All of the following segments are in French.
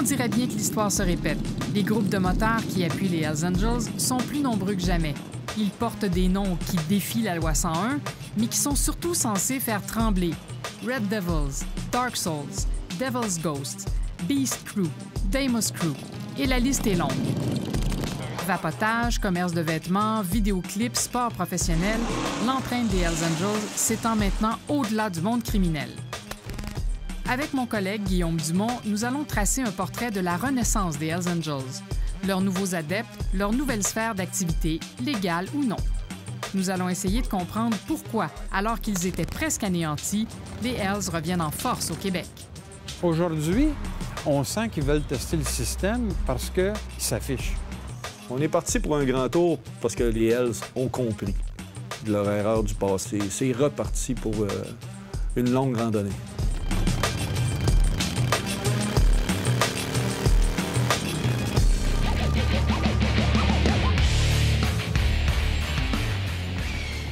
dirait bien que l'histoire se répète. Les groupes de motards qui appuient les Hells Angels sont plus nombreux que jamais. Ils portent des noms qui défient la loi 101, mais qui sont surtout censés faire trembler. Red Devils, Dark Souls, Devil's Ghosts, Beast Crew, Deimos Crew, et la liste est longue. Vapotage, commerce de vêtements, vidéoclips, sport professionnel, l'empreinte des Hells Angels s'étend maintenant au-delà du monde criminel. Avec mon collègue Guillaume Dumont, nous allons tracer un portrait de la renaissance des Hells Angels, leurs nouveaux adeptes, leur nouvelle sphère d'activité, légale ou non. Nous allons essayer de comprendre pourquoi, alors qu'ils étaient presque anéantis, les Hells reviennent en force au Québec. Aujourd'hui, on sent qu'ils veulent tester le système parce qu'ils s'affichent. On est parti pour un grand tour parce que les Hells ont compris de leur erreur du passé. C'est reparti pour une longue randonnée.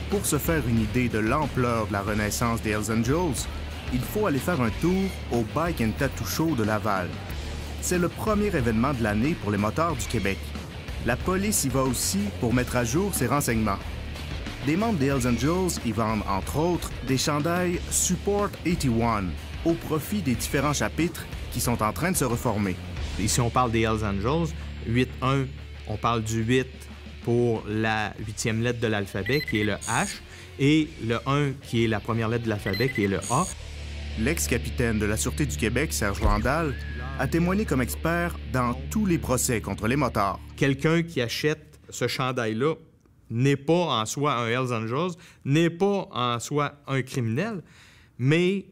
Pour se faire une idée de l'ampleur de la renaissance des Hells Angels, il faut aller faire un tour au Bike and Tattoo Show de Laval. C'est le premier événement de l'année pour les motards du Québec. La police y va aussi pour mettre à jour ses renseignements. Des membres des Hells Angels y vendent, entre autres, des chandails Support 81 au profit des différents chapitres qui sont en train de se reformer. Ici, on parle des Hells Angels. 8-1, on parle du 8 pour la 8e lettre de l'alphabet, qui est le H, et le 1, qui est la première lettre de l'alphabet, qui est le A. L'ex-capitaine de la Sûreté du Québec, Serge Vandal, a témoigné comme expert dans tous les procès contre les motards. Quelqu'un qui achète ce chandail-là n'est pas en soi un Hells Angels, n'est pas en soi un criminel, mais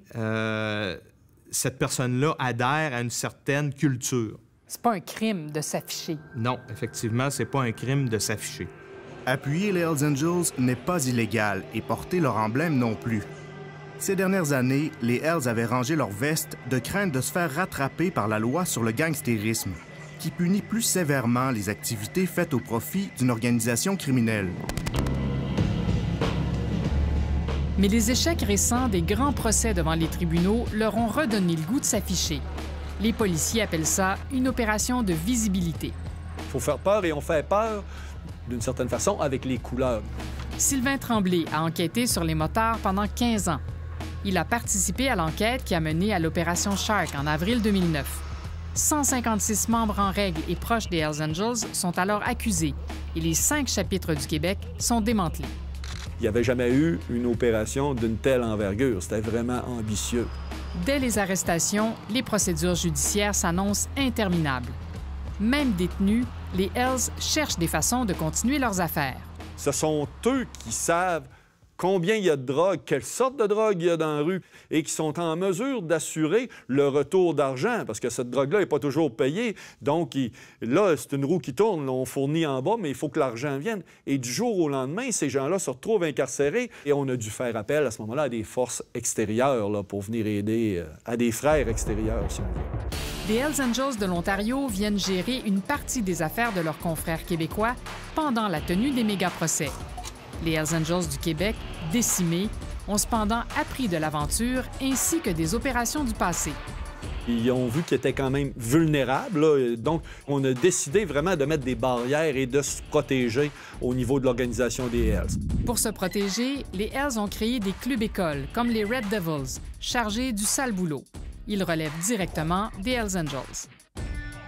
cette personne-là adhère à une certaine culture. C'est pas un crime de s'afficher. Non, effectivement, c'est pas un crime de s'afficher. Appuyer les Hells Angels n'est pas illégal et porter leur emblème non plus. Ces dernières années, les Hells avaient rangé leur veste de crainte de se faire rattraper par la loi sur le gangstérisme, qui punit plus sévèrement les activités faites au profit d'une organisation criminelle. Mais les échecs récents des grands procès devant les tribunaux leur ont redonné le goût de s'afficher. Les policiers appellent ça une opération de visibilité. Il faut faire peur et on fait peur, d'une certaine façon, avec les couleurs. Sylvain Tremblay a enquêté sur les motards pendant 15 ans. Il a participé à l'enquête qui a mené à l'opération Shark en avril 2009. 156 membres en règle et proches des Hells Angels sont alors accusés et les 5 chapitres du Québec sont démantelés. Il n'y avait jamais eu une opération d'une telle envergure. C'était vraiment ambitieux. Dès les arrestations, les procédures judiciaires s'annoncent interminables. Même détenus, les Hells cherchent des façons de continuer leurs affaires. Ce sont eux qui savent combien il y a de drogue, quelle sorte de drogue il y a dans la rue, et qui sont en mesure d'assurer le retour d'argent, parce que cette drogue-là n'est pas toujours payée. Donc, là, c'est une roue qui tourne, on fournit en bas, mais il faut que l'argent vienne. Et du jour au lendemain, ces gens-là se retrouvent incarcérés, et on a dû faire appel à ce moment-là à des forces extérieures là, pour venir aider, à des frères extérieurs, si on veut. Les Hells Angels de l'Ontario viennent gérer une partie des affaires de leurs confrères québécois pendant la tenue des méga-procès. Les Hells Angels du Québec, décimés, ont cependant appris de l'aventure ainsi que des opérations du passé. Ils ont vu qu'ils étaient quand même vulnérables, là. Donc on a décidé vraiment de mettre des barrières et de se protéger au niveau de l'organisation des Hells. Pour se protéger, les Hells ont créé des clubs-écoles, comme les Red Devils, chargés du sale boulot. Ils relèvent directement des Hells Angels.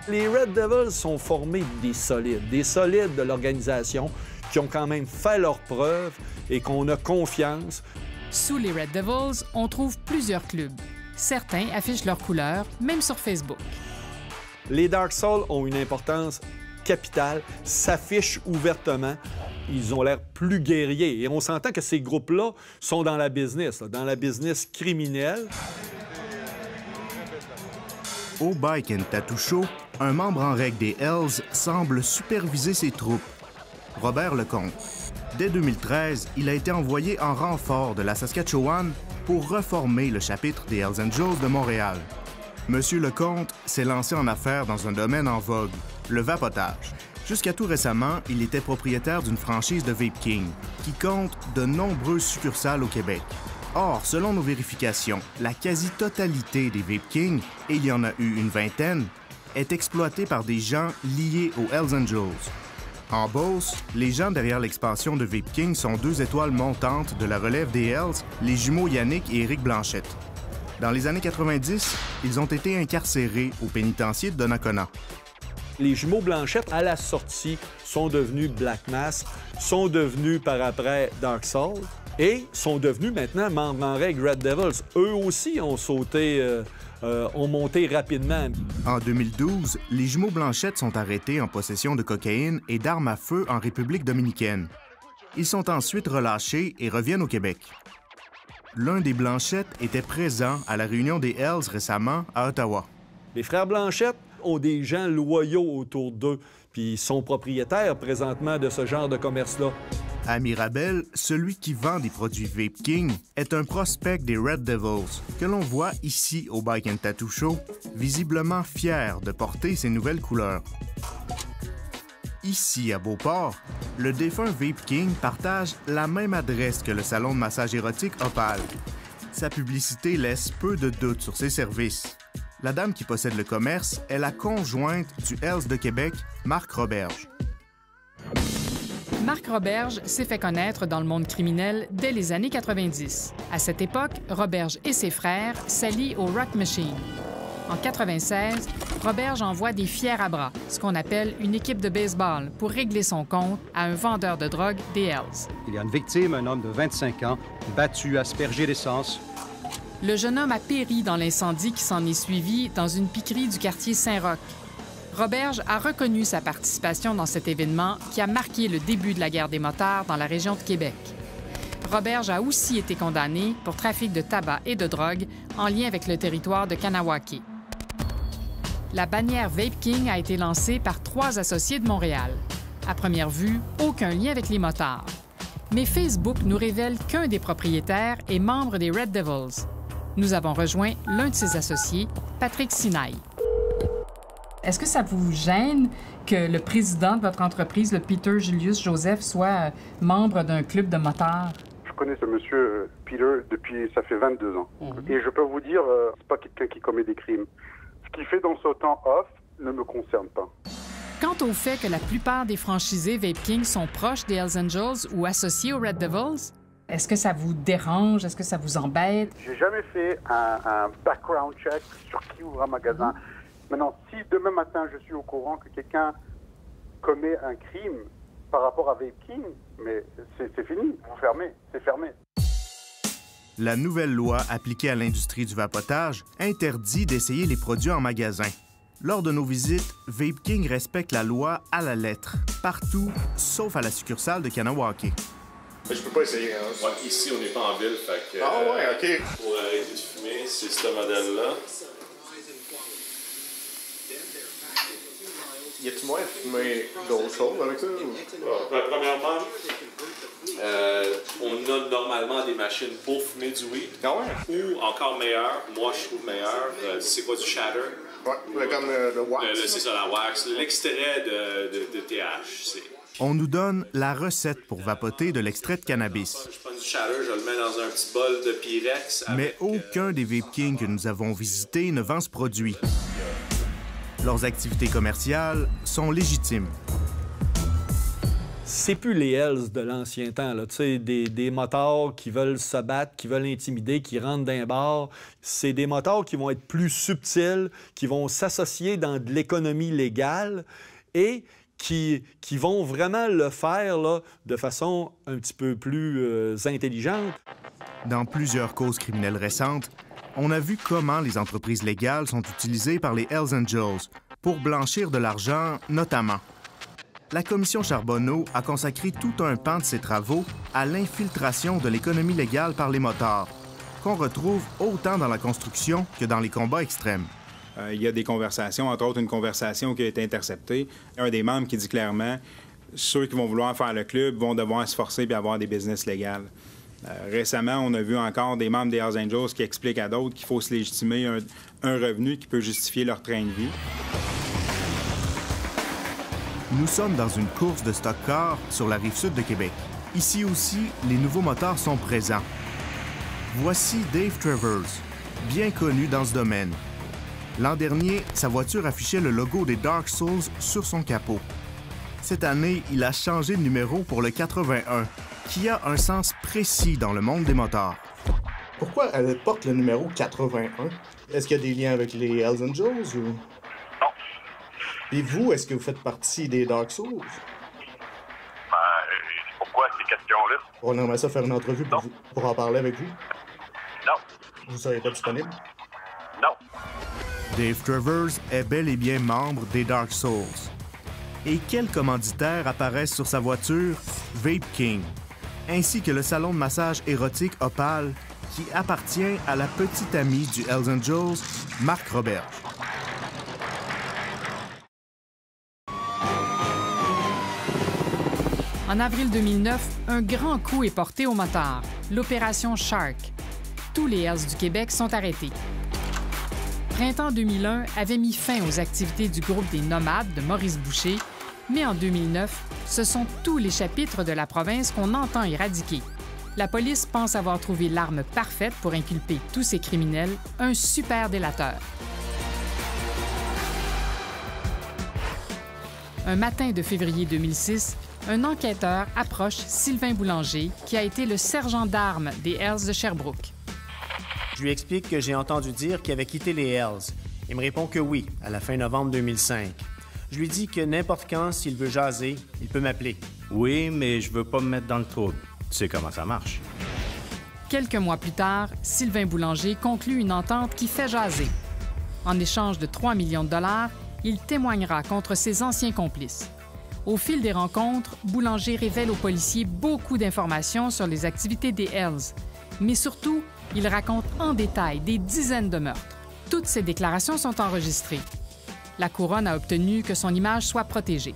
Les Red Devils sont formés des solides de l'organisation, qui ont quand même fait leurs preuves et qu'on a confiance. Sous les Red Devils, on trouve plusieurs clubs. Certains affichent leurs couleurs, même sur Facebook. Les Dark Souls ont une importance capitale, s'affichent ouvertement. Ils ont l'air plus guerriers. Et on s'entend que ces groupes-là sont dans la business criminelle. Au Bike and Tattoo Show, un membre en règle des Hells semble superviser ses troupes. Robert Lecomte. Dès 2013, il a été envoyé en renfort de la Saskatchewan pour reformer le chapitre des Hells Angels de Montréal. Monsieur Lecomte s'est lancé en affaires dans un domaine en vogue, le vapotage. Jusqu'à tout récemment, il était propriétaire d'une franchise de Vape King, qui compte de nombreuses succursales au Québec. Or, selon nos vérifications, la quasi-totalité des Vape King, et il y en a eu une vingtaine, est exploité par des gens liés aux Hells Angels. En Beauce, les gens derrière l'expansion de Vape King sont deux étoiles montantes de la relève des Hells, les jumeaux Yannick et Éric Blanchette. Dans les années 90, ils ont été incarcérés au pénitencier de Donnacona. Les jumeaux Blanchette, à la sortie, sont devenus Black Mass, sont devenus par après Dark Soul et sont devenus maintenant membres en règle Red Devils. Eux aussi ont ont monté rapidement. En 2012, les jumeaux Blanchette sont arrêtés en possession de cocaïne et d'armes à feu en République dominicaine. Ils sont ensuite relâchés et reviennent au Québec. L'un des Blanchette était présent à la réunion des Hells récemment à Ottawa. Les frères Blanchette ont des gens loyaux autour d'eux, puis ils sont propriétaires présentement de ce genre de commerce-là. À Mirabel, celui qui vend des produits Vape King est un prospect des Red Devils, que l'on voit ici au Bike and Tattoo Show, visiblement fier de porter ses nouvelles couleurs. Ici, à Beauport, le défunt Vape King partage la même adresse que le salon de massage érotique Opal. Sa publicité laisse peu de doute sur ses services. La dame qui possède le commerce est la conjointe du Hells de Québec, Marc Roberge. Marc Roberge s'est fait connaître dans le monde criminel dès les années 90. À cette époque, Roberge et ses frères s'allient au Rock Machine. En 96, Roberge envoie des fiers à bras, ce qu'on appelle une équipe de baseball, pour régler son compte à un vendeur de drogue des Hells. Il y a une victime, un homme de 25 ans, battu, aspergé d'essence. Le jeune homme a péri dans l'incendie qui s'en est suivi dans une piquerie du quartier Saint-Roch. Roberge a reconnu sa participation dans cet événement qui a marqué le début de la guerre des motards dans la région de Québec. Roberge a aussi été condamné pour trafic de tabac et de drogue en lien avec le territoire de Kanawake. La bannière Vape King a été lancée par 3 associés de Montréal. À première vue, aucun lien avec les motards. Mais Facebook nous révèle qu'un des propriétaires est membre des Red Devils. Nous avons rejoint l'un de ses associés, Patrick Sinaï. Est-ce que ça vous gêne que le président de votre entreprise, le Peter Julius Joseph, soit membre d'un club de motards? Je connais ce monsieur Peter depuis, ça fait 22 ans. Et je peux vous dire, c'est pas quelqu'un qui commet des crimes. Ce qu'il fait dans son temps off ne me concerne pas. Quant au fait que la plupart des franchisés Vape King sont proches des Hells Angels ou associés aux Red Devils, est-ce que ça vous dérange? Est-ce que ça vous embête? J'ai jamais fait un background check sur qui ouvre un magasin. Maintenant, si demain matin, je suis au courant que quelqu'un commet un crime par rapport à Vape King, mais c'est fini, vous fermez, c'est fermé. La nouvelle loi appliquée à l'industrie du vapotage interdit d'essayer les produits en magasin. Lors de nos visites, Vape King respecte la loi à la lettre, partout, sauf à la succursale de Kanawake. Mais je peux pas essayer, hein? Ouais, ici, on n'est pas en ville, fait que... Ah ouais, OK. Pour arrêter de fumer, c'est ce modèle-là. Y a-tu moyen de fumer d'autres choses avec ça? Premièrement, on a normalement des machines pour fumer du weed. Ah ouais? Ou encore meilleur, moi je trouve meilleur, c'est quoi du shatter? Ouais, comme le wax. C'est ça, la wax. L'extrait de THC. On nous donne la recette pour vapoter de l'extrait de cannabis. Je prends du shatter, je le mets dans un petit bol de Pyrex. Mais aucun des Vape King que nous avons visités ne vend ce produit. Leurs activités commerciales sont légitimes. C'est plus les Hells de l'ancien temps, là. Tu sais, des motards qui veulent se battre, qui veulent intimider, qui rentrent dans un bar. C'est des motards qui vont être plus subtils, qui vont s'associer dans de l'économie légale et qui vont vraiment le faire là, de façon un petit peu plus intelligente. Dans plusieurs causes criminelles récentes, on a vu comment les entreprises légales sont utilisées par les Hells Angels pour blanchir de l'argent, notamment. La commission Charbonneau a consacré tout un pan de ses travaux à l'infiltration de l'économie légale par les motards, qu'on retrouve autant dans la construction que dans les combats extrêmes. Il y a des conversations, entre autres une conversation qui a été interceptée. Un des membres qui dit clairement « Ceux qui vont vouloir faire le club vont devoir se forcer et avoir des business légales. » Récemment, on a vu encore des membres des Hells Angels qui expliquent à d'autres qu'il faut se légitimer un revenu qui peut justifier leur train de vie. Nous sommes dans une course de stock-car sur la rive-sud de Québec. Ici aussi, les nouveaux motards sont présents. Voici Dave Travers, bien connu dans ce domaine. L'an dernier, sa voiture affichait le logo des Dark Souls sur son capot. Cette année, il a changé de numéro pour le 81, qui a un sens précis dans le monde des motards. Pourquoi elle porte le numéro 81? Est-ce qu'il y a des liens avec les Hells Angels ou... Non. Et vous, est-ce que vous faites partie des Dark Souls? Pourquoi ces questions-là? On aimerait ça faire une entrevue pour en parler avec vous. Non. Vous serez pas disponible? Non. Dave Travers est bel et bien membre des Dark Souls. Et quels commanditaires apparaissent sur sa voiture? Vape King, ainsi que le salon de massage érotique Opal, qui appartient à la petite amie du Hells Angels, Marc Roberge. En avril 2009, un grand coup est porté aux motards, l'opération Shark. Tous les Hells du Québec sont arrêtés. Printemps 2001 avait mis fin aux activités du groupe des Nomades de Maurice Boucher, mais en 2009, ce sont tous les chapitres de la province qu'on entend éradiquer. La police pense avoir trouvé l'arme parfaite pour inculper tous ces criminels, un super délateur. Un matin de février 2006, un enquêteur approche Sylvain Boulanger, qui a été le sergent d'armes des Hells de Sherbrooke. Je lui explique que j'ai entendu dire qu'il avait quitté les Hells. Il me répond que oui, à la fin novembre 2005. Je lui dis que n'importe quand, s'il veut jaser, il peut m'appeler. Oui, mais je veux pas me mettre dans le trouble. Tu sais comment ça marche. Quelques mois plus tard, Sylvain Boulanger conclut une entente qui fait jaser. En échange de 3 millions de dollars, il témoignera contre ses anciens complices. Au fil des rencontres, Boulanger révèle aux policiers beaucoup d'informations sur les activités des Hells. Mais surtout, il raconte en détail des dizaines de meurtres. Toutes ces déclarations sont enregistrées. La Couronne a obtenu que son image soit protégée.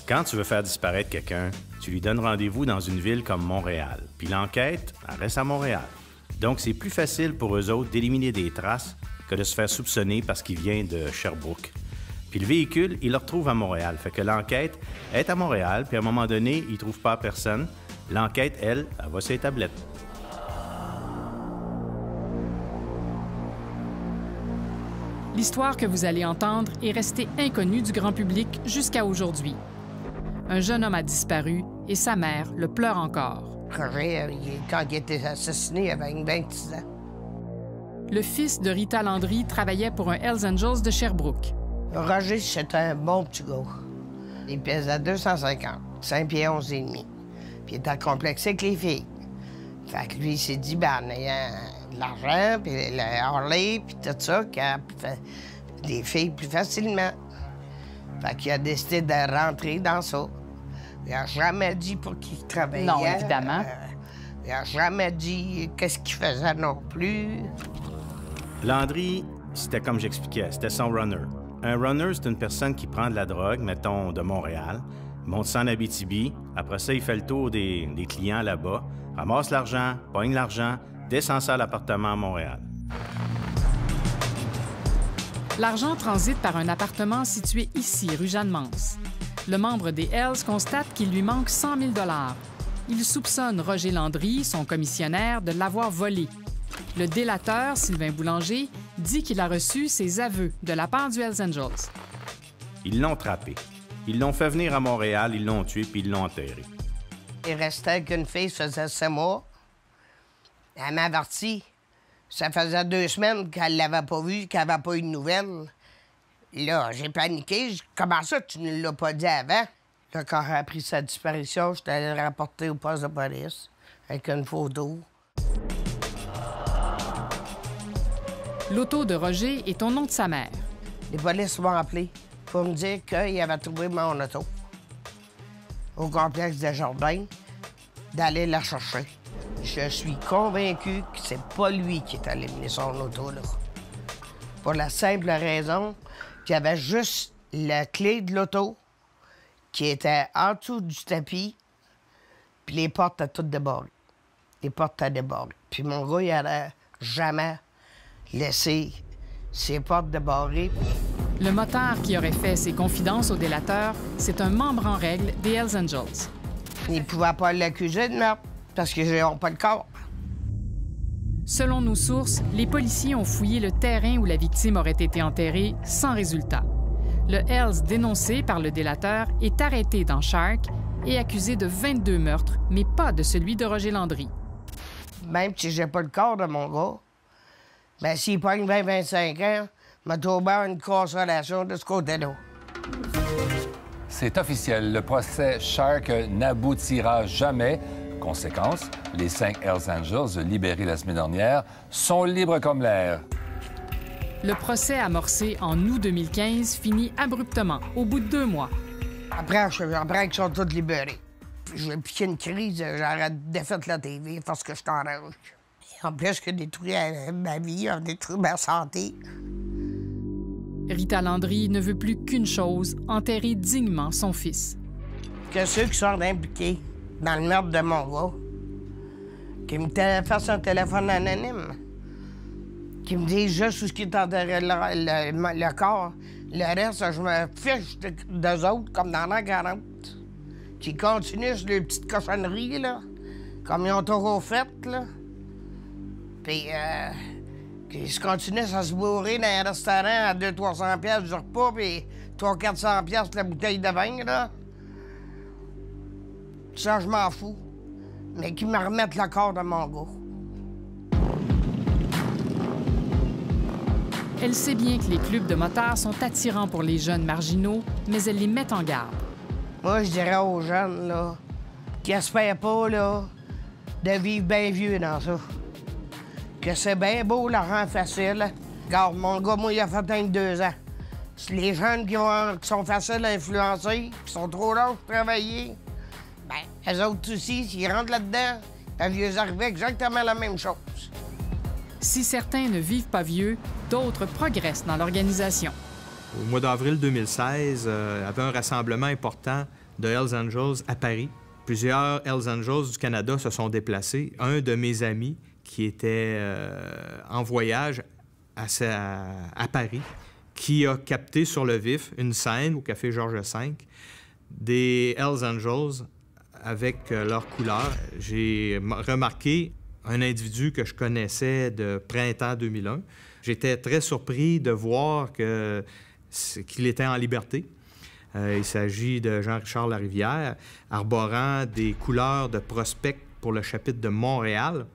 Quand tu veux faire disparaître quelqu'un, tu lui donnes rendez-vous dans une ville comme Montréal. Puis l'enquête, elle reste à Montréal. Donc, c'est plus facile pour eux autres d'éliminer des traces que de se faire soupçonner parce qu'il vient de Sherbrooke. Puis le véhicule, il le retrouve à Montréal. Fait que l'enquête est à Montréal, puis à un moment donné, il ne trouve pas personne. L'enquête, elle va sur les tablettes. L'histoire que vous allez entendre est restée inconnue du grand public jusqu'à aujourd'hui. Un jeune homme a disparu et sa mère le pleure encore. Roger, quand il a été assassiné, il avait 26 ans. Le fils de Rita Landry travaillait pour un Hells Angels de Sherbrooke. Roger, c'était un bon petit gars. Il pesait 250, 5 pieds 11 et demi. Puis il était complexé avec les filles. Fait que lui, il s'est dit, ben, en ayant de l'argent, puis le Harley, puis tout ça, qu'il fait des filles plus facilement. Fait qu'il a décidé de rentrer dans ça. Il n'a jamais dit pour qui il travaillait. Non, évidemment. Il n'a jamais dit qu'est-ce qu'il faisait non plus. Landry, c'était comme j'expliquais, c'était son runner. Un runner, c'est une personne qui prend de la drogue, mettons, de Montréal, monte ça en Abitibi, après ça, il fait le tour des clients là-bas, ramasse l'argent, pogne l'argent, descend ça à l'appartement à Montréal. L'argent transite par un appartement situé ici, rue Jeanne-Mance. Le membre des Hells constate qu'il lui manque 100 000 $. Il soupçonne Roger Landry, son commissionnaire, de l'avoir volé. Le délateur, Sylvain Boulanger, dit qu'il a reçu ses aveux de la part du Hells Angels. Ils l'ont trappé. Ils l'ont fait venir à Montréal, ils l'ont tué, puis ils l'ont enterré. Il restait avec une fille, ça faisait 7 mois. Elle m'a averti. Ça faisait 2 semaines qu'elle l'avait pas vue, qu'elle n'avait pas eu de nouvelles. Là, j'ai paniqué. Comment ça, tu ne l'as pas dit avant? Là, quand j'ai appris sa disparition, j'étais allé le rapporter au poste de police avec une photo. L'auto de Roger est au nom de sa mère. Les polices m'ont appelé pour me dire qu'ils avaient trouvé mon auto au complexe des Jardins, d'aller la chercher. Je suis convaincu que c'est pas lui qui est allé mener son auto, là. Pour la simple raison qu'il y avait juste la clé de l'auto qui était en dessous du tapis, puis les portes étaient toutes débarrées. Les portes étaient débarrées. Puis mon gars, il n'allait jamais laisser ses portes débarrées. Le motard qui aurait fait ses confidences au délateur, c'est un membre en règle des Hells Angels. Il ne pouvait pas l'accuser de meurtre parce qu'ils n'ont pas le corps. Selon nos sources, les policiers ont fouillé le terrain où la victime aurait été enterrée sans résultat. Le Hells dénoncé par le délateur est arrêté dans Shark et accusé de 22 meurtres, mais pas de celui de Roger Landry. Même si j'ai pas le corps de mon gars, bien, s'il pogne 20-25 ans, m'a trouvé une consolation de ce côté-là. C'est officiel, le procès Shark n'aboutira jamais. Conséquence, les 5 Hells Angels libérés la semaine dernière sont libres comme l'air. Le procès amorcé en août 2015 finit abruptement, au bout de 2 mois. Après qu'ils sont tous libérés. J'ai piqué une crise, j'aurais défait la TV parce que je suis en rage. En plus que détruit ma vie, a détruit ma santé. Rita Landry ne veut plus qu'une chose, enterrer dignement son fils. Que ceux qui sont impliqués dans le meurtre de mon gars, qui me fassent un téléphone anonyme, qui me disent juste où est enterré le corps. Le reste, je me fiche d'eux autres, comme dans l'an 40. Qui continuent sur les petites cochonneries, là, comme ils ont toujours fait, là. Puis, qui continuent à se bourrer dans un restaurant à 200-300 piastres du repas, puis 300-400 piastres la bouteille de vin, là. Ça, je m'en fous. Mais qu'ils me remettent le corps de mon gars. Elle sait bien que les clubs de motards sont attirants pour les jeunes marginaux, mais elle les met en garde. Moi, je dirais aux jeunes, là, qui espèrent pas, là, de vivre bien vieux dans ça. Que c'est bien beau, l'argent facile. Regarde, mon gars, moi, il a fait 22 ans. C'est les jeunes qui sont faciles à influencer, qui sont trop lâches pour travailler, bien, eux autres aussi, s'ils rentrent là-dedans, ils vieux arriver exactement la même chose. Si certains ne vivent pas vieux, d'autres progressent dans l'organisation. Au mois d'avril 2016, il y avait un rassemblement important de Hells Angels à Paris. Plusieurs Hells Angels du Canada se sont déplacés. Un de mes amis qui était en voyage à Paris, qui a capté sur le vif une scène au Café Georges V des Hells Angels avec leurs couleurs. J'ai remarqué un individu que je connaissais de printemps 2001. J'étais très surpris de voir qu'il était en liberté. Il s'agit de Jean-Richard Larivière, arborant des couleurs de prospect pour le chapitre de Montréal.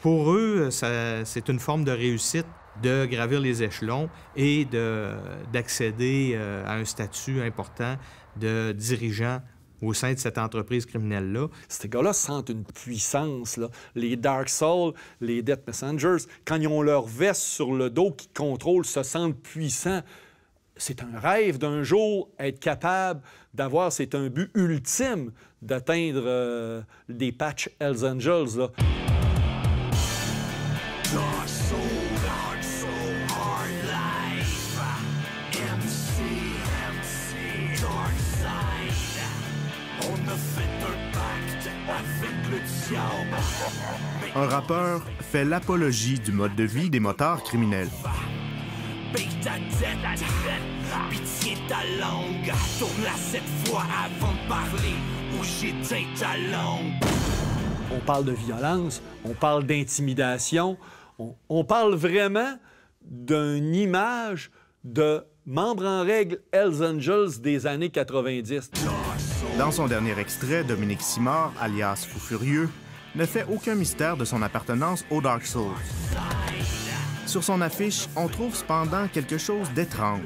Pour eux, c'est une forme de réussite de gravir les échelons et d'accéder à un statut important de dirigeant au sein de cette entreprise criminelle-là. Ces gars-là sentent une puissance, là. Les Dark Souls, les Death Messengers, quand ils ont leur veste sur le dos qui contrôle, se sentent puissants. C'est un rêve d'un jour être capable d'avoir, c'est un but ultime d'atteindre des patchs Hells Angels, là. Un rappeur fait l'apologie du mode de vie des motards criminels. Pitié ta langue, tourne-la 7 fois avant de parler ou j'éteins ta langue. On parle de violence, on parle d'intimidation, on parle vraiment d'une image de membres en règle Hells Angels des années 90. Dans son dernier extrait, Dominique Simard, alias Fou Furieux, ne fait aucun mystère de son appartenance aux Dark Souls. Sur son affiche, on trouve cependant quelque chose d'étrange.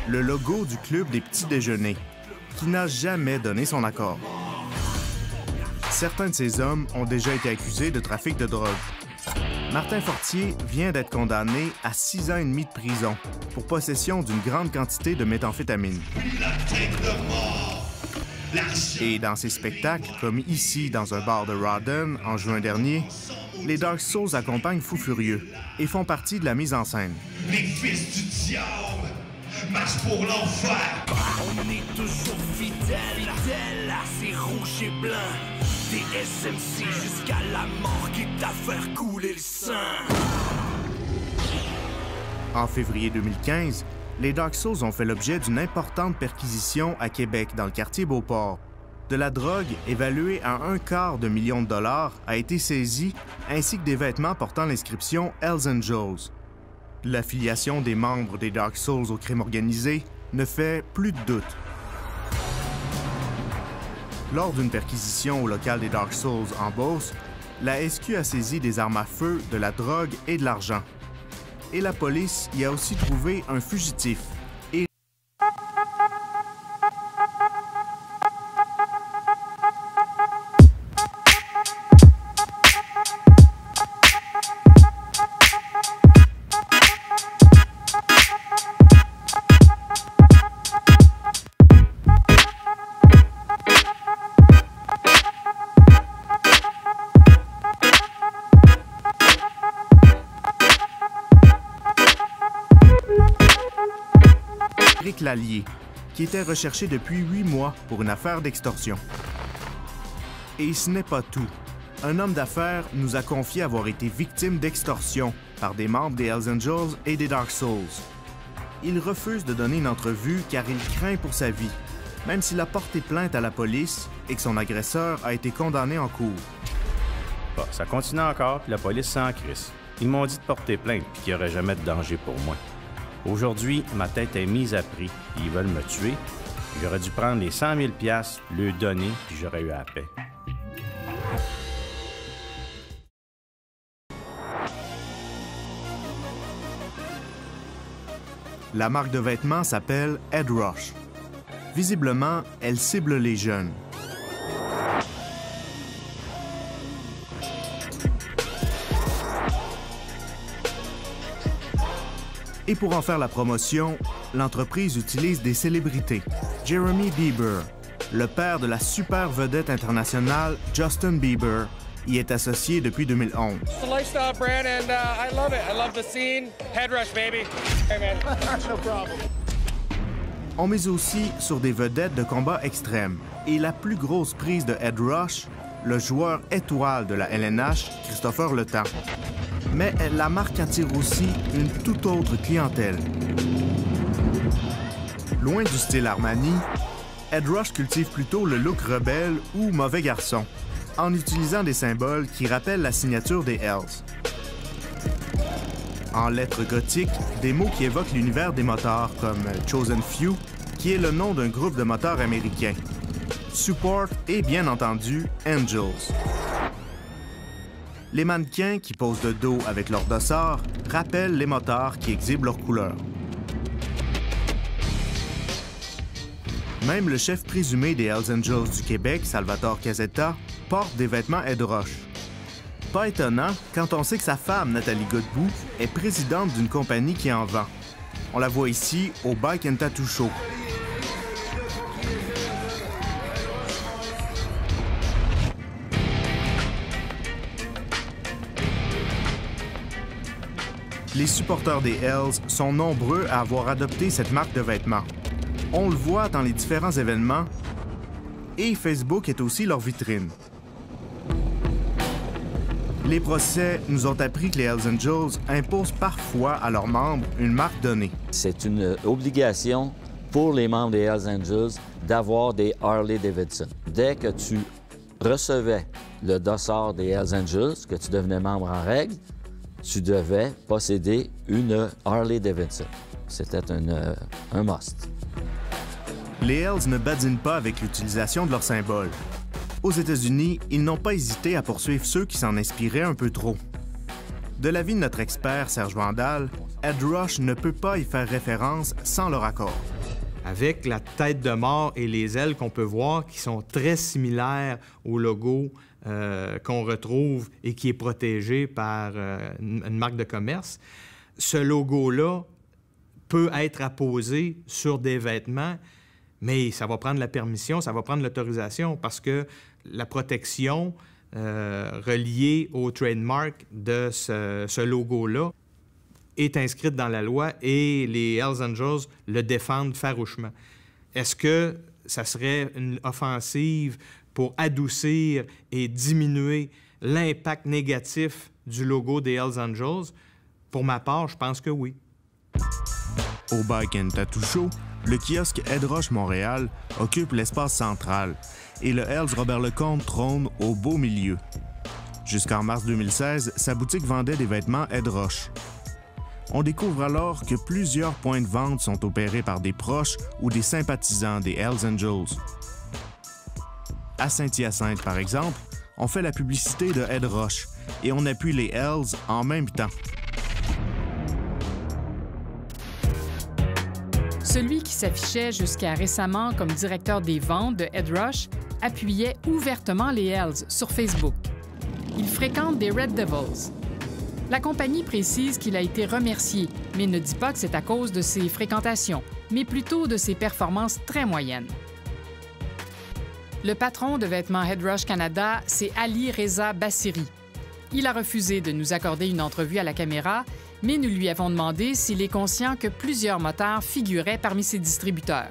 Le logo du club des petits déjeuners, qui n'a jamais donné son accord. Certains de ces hommes ont déjà été accusés de trafic de drogue. Martin Fortier vient d'être condamné à 6 ans et demi de prison pour possession d'une grande quantité de méthamphétamine. Et dans ses spectacles, comme ici dans un bar de Rawdon en juin dernier, les Dark Souls accompagnent Fou Furieux et font partie de la mise en scène. Les fils du diable marchent pour l'enfer. On est toujours fidèles à ces rouges et blancs. Des SMC jusqu'à la mort qui t'a fait couler le sang. En février 2015, les Dark Souls ont fait l'objet d'une importante perquisition à Québec, dans le quartier Beauport. De la drogue évaluée à $250 000 a été saisie, ainsi que des vêtements portant l'inscription Hells Angels. L'affiliation des membres des Dark Souls au crime organisé ne fait plus de doute. Lors d'une perquisition au local des Dark Souls en Beauce, la SQ a saisi des armes à feu, de la drogue et de l'argent. Et la police y a aussi trouvé un fugitif. Éric Lallier, qui était recherché depuis 8 mois pour une affaire d'extorsion. Et ce n'est pas tout. Un homme d'affaires nous a confié avoir été victime d'extorsion par des membres des Hells Angels et des Dark Souls. Il refuse de donner une entrevue car il craint pour sa vie, même s'il a porté plainte à la police et que son agresseur a été condamné en cours. Bon, ça continue encore, puis la police s'en crisse. Ils m'ont dit de porter plainte puis qu'il n'y aurait jamais de danger pour moi. Aujourd'hui, ma tête est mise à prix, puis ils veulent me tuer. J'aurais dû prendre les 100 000 $, le donner, puis j'aurais eu la paix. La marque de vêtements s'appelle Ed Rush. Visiblement, elle cible les jeunes. Et pour en faire la promotion, l'entreprise utilise des célébrités. Jeremy Bieber, le père de la super vedette internationale Justin Bieber, y est associé depuis 2011. It's a lifestyle brand and I love it. I love the scene. Head rush, baby. Hey, man. No problem. On mise aussi sur des vedettes de combat extrême. Et la plus grosse prise de Ed Rush, le joueur étoile de la LNH, Christopher Le Temps. Mais la marque attire aussi une toute autre clientèle. Loin du style Armani, Ed Rush cultive plutôt le look rebelle ou mauvais garçon, en utilisant des symboles qui rappellent la signature des Hells. En lettres gothiques, des mots qui évoquent l'univers des motards, comme Chosen Few, qui est le nom d'un groupe de motards américains, Support et bien entendu Angels. Les mannequins qui posent de dos avec leur dossard rappellent les motards qui exhibent leurs couleurs. Même le chef présumé des Hells Angels du Québec, Salvatore Casetta, porte des vêtements Ed Rush. Pas étonnant quand on sait que sa femme, Nathalie Godbout, est présidente d'une compagnie qui en vend. On la voit ici au Bike and Tattoo Show. Les supporters des Hells sont nombreux à avoir adopté cette marque de vêtements. On le voit dans les différents événements et Facebook est aussi leur vitrine. Les procès nous ont appris que les Hells Angels imposent parfois à leurs membres une marque donnée. C'est une obligation pour les membres des Hells Angels d'avoir des Harley-Davidson. Dès que tu recevais le dossard des Hells Angels, que tu devenais membre en règle, tu devais posséder une Harley-Davidson. C'était un must. Les Hells ne badinent pas avec l'utilisation de leurs symboles. Aux États-Unis, ils n'ont pas hésité à poursuivre ceux qui s'en inspiraient un peu trop. De l'avis de notre expert Serge Vandal, Ed Rush ne peut pas y faire référence sans leur accord. Avec la tête de mort et les ailes qu'on peut voir qui sont très similaires au logo qu'on retrouve et qui est protégé par une marque de commerce, ce logo-là peut être apposé sur des vêtements, mais ça va prendre la permission, ça va prendre l'autorisation parce que la protection reliée au trademark de ce logo-là est inscrite dans la loi et les Hells Angels le défendent farouchement. Est-ce que ça serait une offensive pour adoucir et diminuer l'impact négatif du logo des Hells Angels? Pour ma part, je pense que oui. Au Bike and Tattoo Show, le kiosque Ed Roche Montréal occupe l'espace central et le Hells Robert Lecomte trône au beau milieu. Jusqu'en mars 2016, sa boutique vendait des vêtements Ed Roche. On découvre alors que plusieurs points de vente sont opérés par des proches ou des sympathisants des Hells Angels. À Saint-Hyacinthe, par exemple, on fait la publicité de Ed Roche et on appuie les Hells en même temps. Celui qui s'affichait jusqu'à récemment comme directeur des ventes de Ed Roche appuyait ouvertement les Hells sur Facebook. Il fréquente des Red Devils. La compagnie précise qu'il a été remercié, mais ne dit pas que c'est à cause de ses fréquentations, mais plutôt de ses performances très moyennes. Le patron de vêtements Ed Roche Canada, c'est Ali Reza Bassiri. Il a refusé de nous accorder une entrevue à la caméra, mais nous lui avons demandé s'il est conscient que plusieurs motards figuraient parmi ses distributeurs.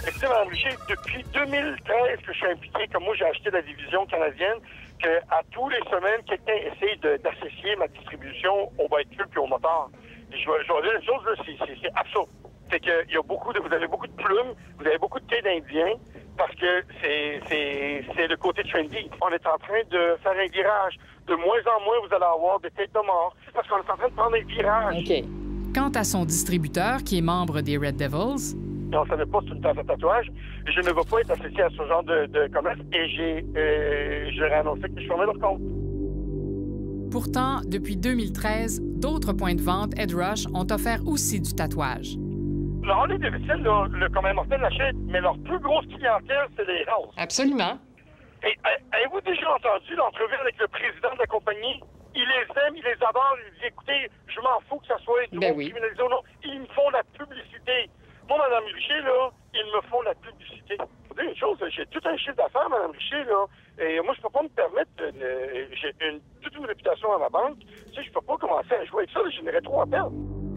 Écoutez, Mme Richer, depuis 2013 que je suis impliqué, comme moi j'ai acheté la division canadienne, qu'à tous les semaines, quelqu'un essaye d'associer ma distribution au bike-club et au motards. Je vais dire une chose, c'est absurde. C'est que vous avez beaucoup de plumes, vous avez beaucoup de thé d'Indien, parce que c'est le côté trendy. On est en train de faire un virage. De moins en moins, vous allez avoir des têtes de mort. C'est parce qu'on est en train de prendre un virage. OK. Quant à son distributeur, qui est membre des Red Devils... Non, ça n'est pas une tasse à tatouage. Je ne veux pas être associé à ce genre de commerce et j'ai annoncé que je fermais leur compte. Pourtant, depuis 2013, d'autres points de vente Ed Roche ont offert aussi du tatouage. Le Harley Davidson, le commun mortel l'achète, mais leur plus grosse clientèle, c'est les Hells. Absolument. Et avez-vous déjà entendu l'entrevue avec le président de la compagnie? Il les aime, il les adore, il dit, écoutez, je m'en fous que ça soit criminalisé ou non. Ils me font la publicité. Moi, Mme Richer, là, ils me font la publicité. Faut dire une chose, j'ai tout un chiffre d'affaires, Mme Richer, là, et moi, je peux pas me permettre, j'ai toute une réputation à ma banque, tu sais, je peux pas commencer à jouer avec ça, je n'aurais trop à perdre.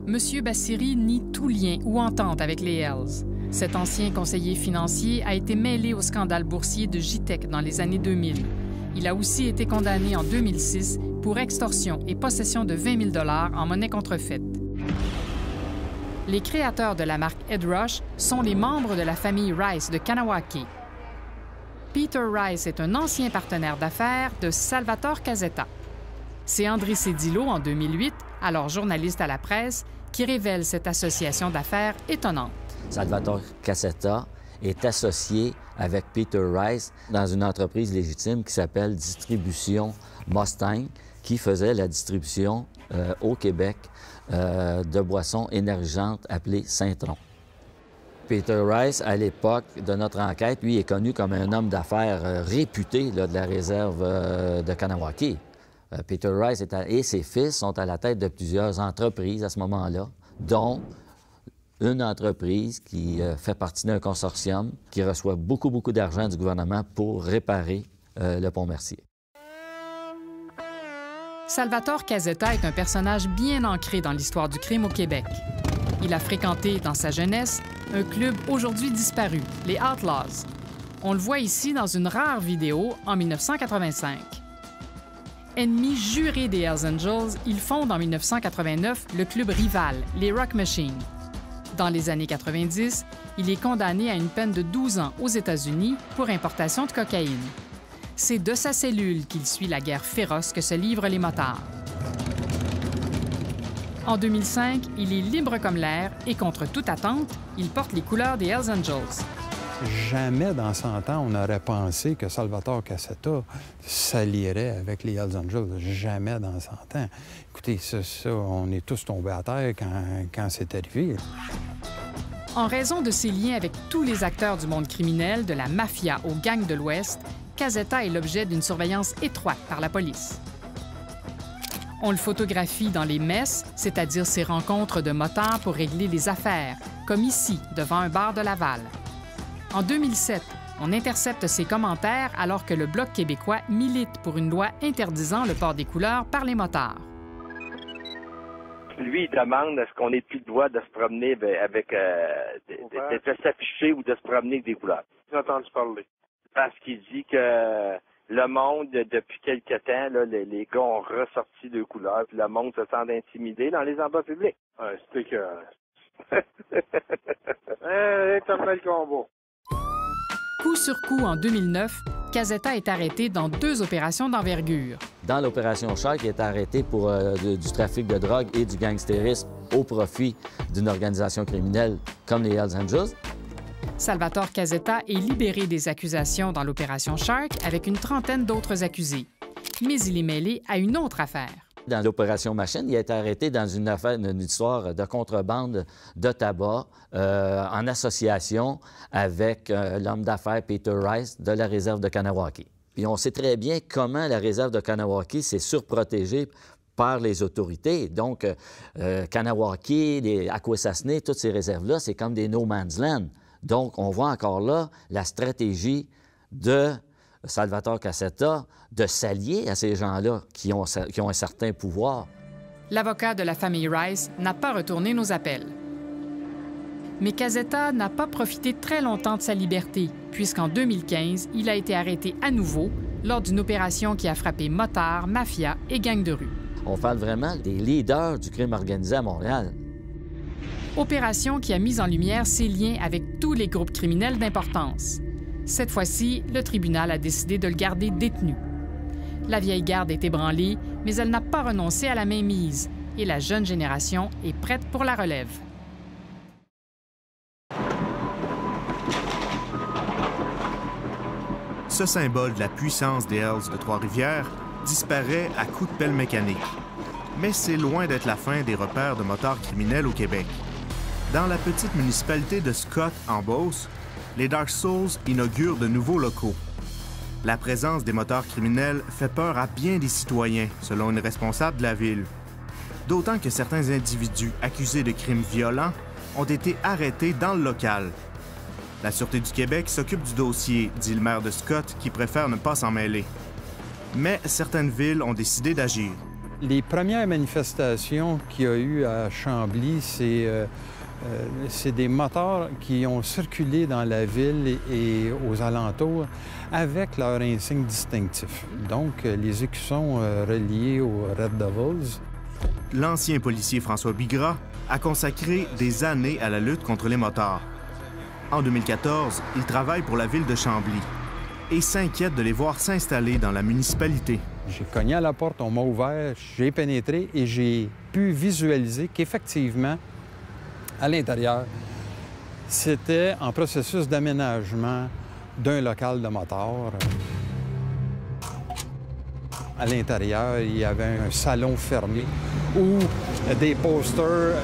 M. Bassiri nie tout lien ou entente avec les Hells. Cet ancien conseiller financier a été mêlé au scandale boursier de JTEC dans les années 2000. Il a aussi été condamné en 2006 pour extorsion et possession de 20 000 $ en monnaie contrefaite. Les créateurs de la marque Ed Roche sont les membres de la famille Rice de Kanawake. Peter Rice est un ancien partenaire d'affaires de Salvatore Casetta. C'est André Cédillo, en 2008, alors journaliste à la presse, qui révèle cette association d'affaires étonnante. Salvatore Casetta est associé avec Peter Rice dans une entreprise légitime qui s'appelle Distribution Mustang, qui faisait la distribution au Québec de boissons énergisantes appelées Saint-Tron. Peter Rice, à l'époque de notre enquête, lui, est connu comme un homme d'affaires réputé là, de la réserve de Kanawake. Peter Rice et ses fils sont à la tête de plusieurs entreprises à ce moment-là, dont une entreprise qui fait partie d'un consortium qui reçoit beaucoup d'argent du gouvernement pour réparer le pont Mercier. Salvatore Casetta est un personnage bien ancré dans l'histoire du crime au Québec. Il a fréquenté, dans sa jeunesse, un club aujourd'hui disparu, les Outlaws. On le voit ici dans une rare vidéo en 1985. Ennemi juré des Hells Angels, il fonde en 1989 le club rival, les Rock Machine. Dans les années 90, il est condamné à une peine de 12 ans aux États-Unis pour importation de cocaïne. C'est de sa cellule qu'il suit la guerre féroce que se livrent les motards. En 2005, il est libre comme l'air et, contre toute attente, il porte les couleurs des Hells Angels. Jamais dans 100 ans, on aurait pensé que Salvatore Casetta s'allierait avec les Hells Angels. Jamais dans 100 ans. Écoutez, ça, on est tous tombés à terre quand c'est arrivé. En raison de ses liens avec tous les acteurs du monde criminel, de la mafia aux gangs de l'Ouest, Casetta est l'objet d'une surveillance étroite par la police. On le photographie dans les messes, c'est-à-dire ses rencontres de motards pour régler les affaires, comme ici, devant un bar de Laval. En 2007, on intercepte ses commentaires alors que le Bloc québécois milite pour une loi interdisant le port des couleurs par les motards. Lui, il demande est-ce qu'on n'ait plus le droit de se promener avec de s'afficher ou de se promener avec des couleurs. J'ai entendu parler. Parce qu'il dit que le monde, depuis quelque temps, là, les gars ont ressorti de couleurs, puis le monde se sent intimidé dans les endroits publics. Ouais, c'était C'est un bel combo. Coup sur coup, en 2009, Casetta est arrêté dans 2 opérations d'envergure. Dans l'opération Shark, il est arrêté pour du trafic de drogue et du gangstérisme au profit d'une organisation criminelle comme les Hells Angels. Salvatore Casetta est libéré des accusations dans l'opération Shark avec une trentaine d'autres accusés. Mais il est mêlé à une autre affaire. Dans l'opération Machine, il a été arrêté dans une histoire de contrebande de tabac en association avec l'homme d'affaires Peter Rice de la réserve de Kanawake. Puis on sait très bien comment la réserve de Kanawake s'est surprotégée par les autorités. Donc, Kanawake, les Akwesasne, toutes ces réserves-là, c'est comme des no man's land. Donc, on voit encore là la stratégie de Salvatore Casetta de s'allier à ces gens-là qui ont un certain pouvoir. L'avocat de la famille Rice n'a pas retourné nos appels. Mais Casetta n'a pas profité très longtemps de sa liberté, puisqu'en 2015, il a été arrêté à nouveau lors d'une opération qui a frappé motards, mafia et gangs de rue. On parle vraiment des leaders du crime organisé à Montréal. Opération qui a mis en lumière ses liens avec tous les groupes criminels d'importance. Cette fois-ci, le tribunal a décidé de le garder détenu. La vieille garde est ébranlée, mais elle n'a pas renoncé à la mainmise et la jeune génération est prête pour la relève. Ce symbole de la puissance des Hells de Trois-Rivières disparaît à coups de pelle mécanique. Mais c'est loin d'être la fin des repères de motards criminels au Québec. Dans la petite municipalité de Scott, en Beauce, les Dark Souls inaugurent de nouveaux locaux. La présence des motards criminels fait peur à bien des citoyens, selon une responsable de la ville. D'autant que certains individus accusés de crimes violents ont été arrêtés dans le local. La Sûreté du Québec s'occupe du dossier, dit le maire de Scott, qui préfère ne pas s'en mêler. Mais certaines villes ont décidé d'agir. Les premières manifestations qu'il y a eu à Chambly, c'est des motards qui ont circulé dans la ville et aux alentours avec leur insigne distinctif. Donc, les écussons reliés aux Red Devils. L'ancien policier François Bigras a consacré des années à la lutte contre les motards. En 2014, il travaille pour la ville de Chambly et s'inquiète de les voir s'installer dans la municipalité. J'ai cogné à la porte, on m'a ouvert, j'ai pénétré et j'ai pu visualiser qu'effectivement, à l'intérieur, c'était en processus d'aménagement d'un local de motards. À l'intérieur, il y avait un salon fermé où des posters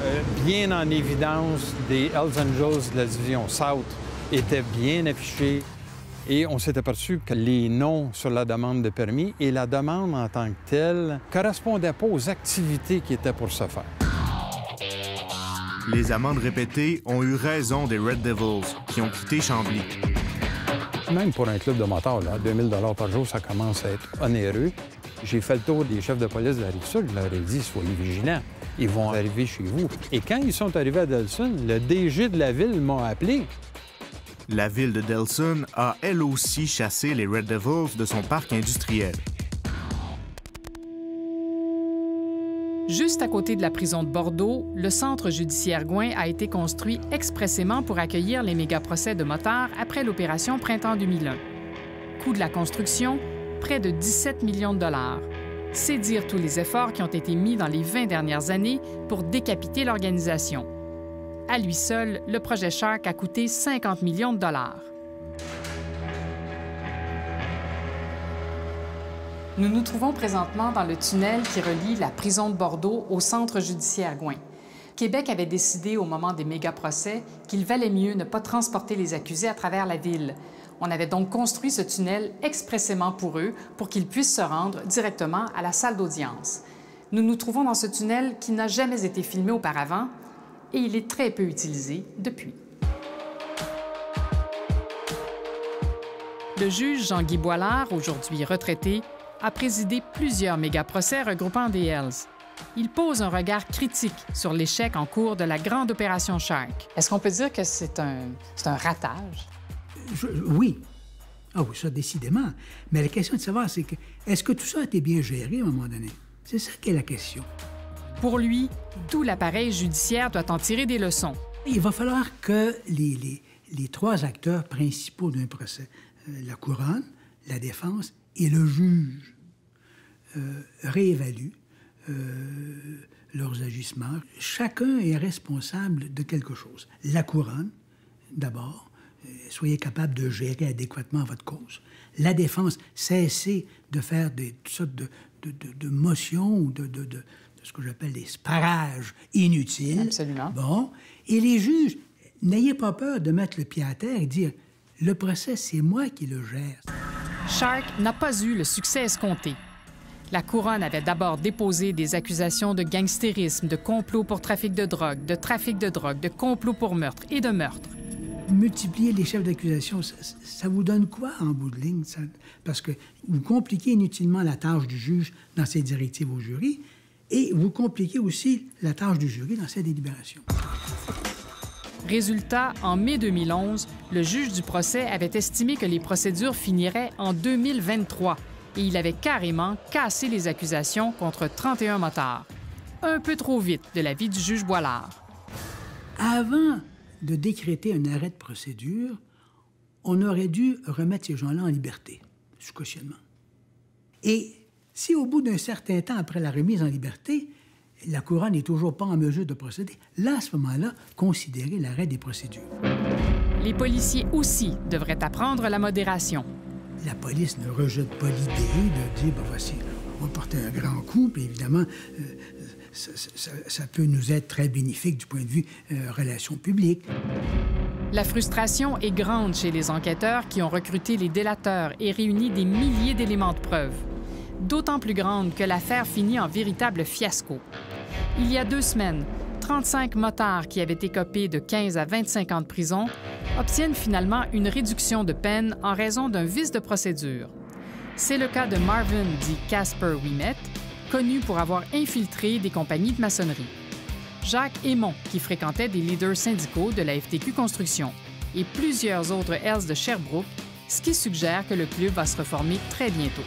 bien en évidence des Hells Angels de la division South étaient bien affichés. Et on s'est aperçu que les noms sur la demande de permis et la demande en tant que telle ne correspondaient pas aux activités qui étaient pour se faire. Les amendes répétées ont eu raison des Red Devils, qui ont quitté Chambly. Même pour un club de motards, 2 000 par jour, ça commence à être onéreux. J'ai fait le tour des chefs de police de la Rive-Sud, je leur ai dit, soyez vigilants, ils vont arriver chez vous. Et quand ils sont arrivés à Delson, le DG de la ville m'a appelé. La ville de Delson a elle aussi chassé les Red Devils de son parc industriel. Juste à côté de la prison de Bordeaux, le centre judiciaire Gouin a été construit expressément pour accueillir les méga-procès de motards après l'opération Printemps 2001. Coût de la construction, près de 17 millions de dollars. C'est dire tous les efforts qui ont été mis dans les 20 dernières années pour décapiter l'organisation. À lui seul, le projet Shark a coûté 50 millions de dollars. Nous nous trouvons présentement dans le tunnel qui relie la prison de Bordeaux au centre judiciaire Gouin. Québec avait décidé au moment des méga-procès qu'il valait mieux ne pas transporter les accusés à travers la ville. On avait donc construit ce tunnel expressément pour eux, pour qu'ils puissent se rendre directement à la salle d'audience. Nous nous trouvons dans ce tunnel qui n'a jamais été filmé auparavant et il est très peu utilisé depuis. Le juge Jean-Guy Boilard, aujourd'hui retraité, a présidé plusieurs méga-procès regroupant des Hells. Il pose un regard critique sur l'échec en cours de la grande opération Shark. Est-ce qu'on peut dire que c'est un ratage? Oui. Ah oui, ça, décidément. Mais la question de savoir, c'est que est-ce que tout ça a été bien géré à un moment donné? C'est ça qui est la question. Pour lui, tout l'appareil judiciaire doit en tirer des leçons. Il va falloir que les trois acteurs principaux d'un procès, la couronne, la défense et le juge, réévaluent leurs agissements. Chacun est responsable de quelque chose. La couronne, d'abord, soyez capable de gérer adéquatement votre cause. La défense, cessez de faire toutes sortes de motions ou de ce que j'appelle des sparages inutiles. Absolument. Bon. Et les juges, n'ayez pas peur de mettre le pied à terre et dire « Le procès, c'est moi qui le gère. » Shark n'a pas eu le succès escompté. La couronne avait d'abord déposé des accusations de gangstérisme, de complot pour trafic de drogue, de complot pour meurtre et de meurtre. Multiplier les chefs d'accusation, ça vous donne quoi en bout de ligne? Parce que vous compliquez inutilement la tâche du juge dans ses directives au jury et vous compliquez aussi la tâche du jury dans ses délibérations. Résultat, en mai 2011, le juge du procès avait estimé que les procédures finiraient en 2023 et il avait carrément cassé les accusations contre 31 motards. Un peu trop vite de l'avis du juge Boilard. Avant de décréter un arrêt de procédure, on aurait dû remettre ces gens-là en liberté, sous cautionnement. Et si au bout d'un certain temps après la remise en liberté, la couronne n'est toujours pas en mesure de procéder, là, à ce moment-là, considérez l'arrêt des procédures. Les policiers aussi devraient apprendre la modération. La police ne rejette pas l'idée de dire, ben voici, on va porter un grand coup, puis évidemment, ça peut nous être très bénéfique du point de vue relations publiques. La frustration est grande chez les enquêteurs qui ont recruté les délateurs et réuni des milliers d'éléments de preuve. D'autant plus grande que l'affaire finit en véritable fiasco. Il y a 2 semaines, 35 motards qui avaient écopé de 15 à 25 ans de prison obtiennent finalement une réduction de peine en raison d'un vice de procédure. C'est le cas de Marvin dit Casper Ouimet, connu pour avoir infiltré des compagnies de maçonnerie. Jacques Aymon, qui fréquentait des leaders syndicaux de la FTQ Construction, et plusieurs autres Hells de Sherbrooke, ce qui suggère que le club va se reformer très bientôt.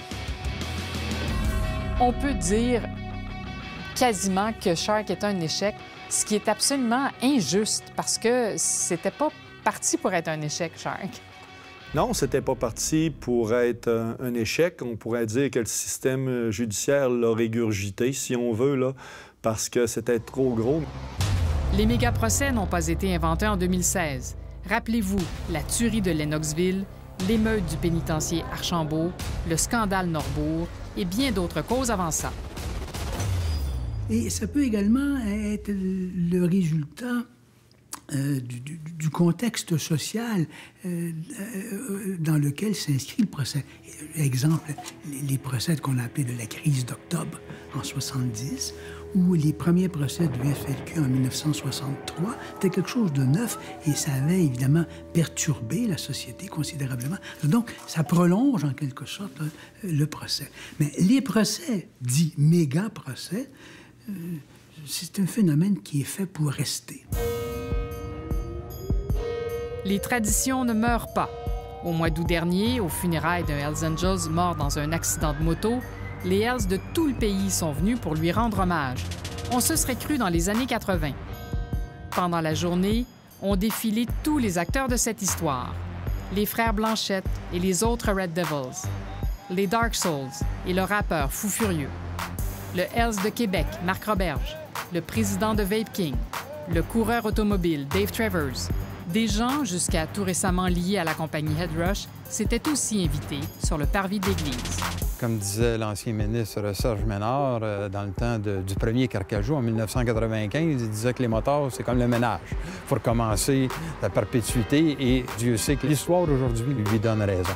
On peut dire quasiment que Shark est un échec, ce qui est absolument injuste parce que c'était pas parti pour être un échec, Shark. Non, c'était pas parti pour être un échec. On pourrait dire que le système judiciaire l'a régurgité, si on veut, là, parce que c'était trop gros. Les méga-procès n'ont pas été inventés en 2016. Rappelez-vous la tuerie de Lennoxville, l'émeute du pénitencier Archambault, le scandale Norbourg et bien d'autres causes avant ça. Et ça peut également être le résultat du contexte social dans lequel s'inscrit le procès. Exemple, les procès qu'on a appelés de la crise d'octobre en 70, ou les premiers procès du FLQ en 1963, c'était quelque chose de neuf et ça avait évidemment perturbé la société considérablement. Donc, ça prolonge en quelque sorte le procès. Mais les procès, dits méga-procès, c'est un phénomène qui est fait pour rester. Les traditions ne meurent pas. Au mois d'août dernier, aux funérailles d'un Hells Angels mort dans un accident de moto, les Hells de tout le pays sont venus pour lui rendre hommage. On se serait cru dans les années 80. Pendant la journée, ont défilé tous les acteurs de cette histoire. Les frères Blanchette et les autres Red Devils. Les Dark Souls et le rappeur Fou Furieux. Le Hells de Québec, Marc Roberge. Le président de Vape King. Le coureur automobile, Dave Travers. Des gens, jusqu'à tout récemment liés à la compagnie Headrush, s'étaient aussi invités sur le parvis de l'église. Comme disait l'ancien ministre Serge Ménard, dans le temps du premier Carcajou, en 1995, il disait que les motards, c'est comme le ménage. Il faut recommencer la perpétuité et Dieu sait que l'histoire aujourd'hui lui donne raison.